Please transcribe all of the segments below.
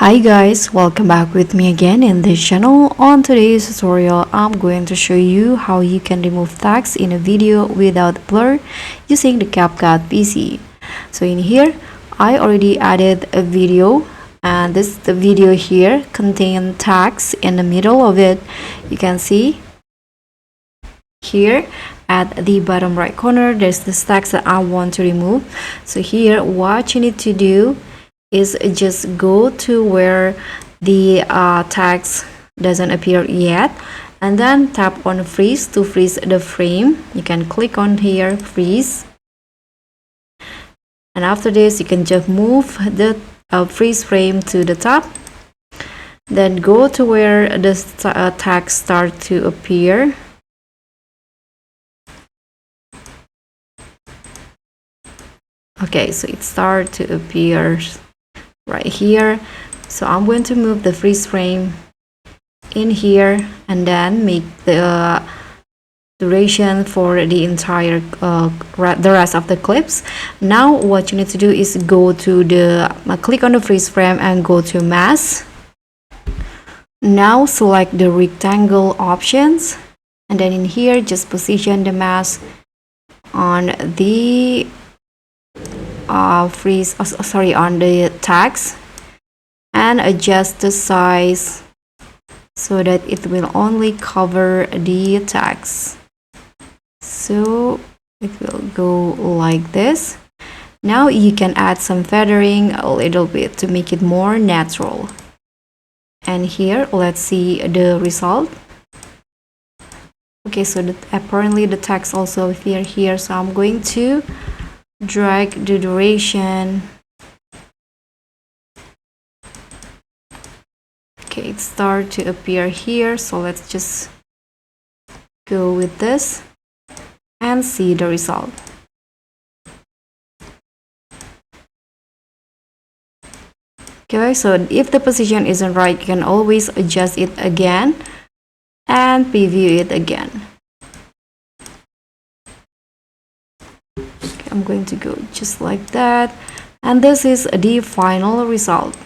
Hi guys, welcome back with me again in this channel. On today's tutorial, I'm going to show you how you can remove text in a video without blur using the CapCut PC. So in here, I already added a video, and the video here contains text in the middle of it. You can see here at the bottom right corner, there's this text that I want to remove. So here, what you need to do is just go to where the text doesn't appear yet, and then tap on freeze to freeze the frame. You can click on here, freeze, and after this you can just move the freeze frame to the top, then go to where the text start to appear. Okay, so it start to appear right here. So I'm going to move the freeze frame in here and then make the duration for the entire the rest of the clips. Now what you need to do is go to the click on the freeze frame and go to mask. Now select the rectangle options, and then in here just position the mask on the on the text and adjust the size so that it will only cover the text. So it will go like this. Now you can add some feathering a little bit to make it more natural. And here let's see the result. Okay, so apparently the text also appear here, so I'm going to drag the duration. Okay, it start to appear here, so let's just go with this and see the result. Okay, so if the position isn't right, you can always adjust it again and preview it again. I'm going to go just like that, and this is the final result.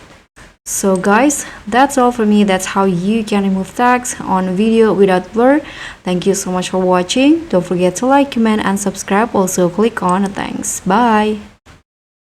So guys, that's all for me. That's how you can remove text on video without blur. Thank you so much for watching. Don't forget to like, comment, and subscribe. Also click on thanks. Bye.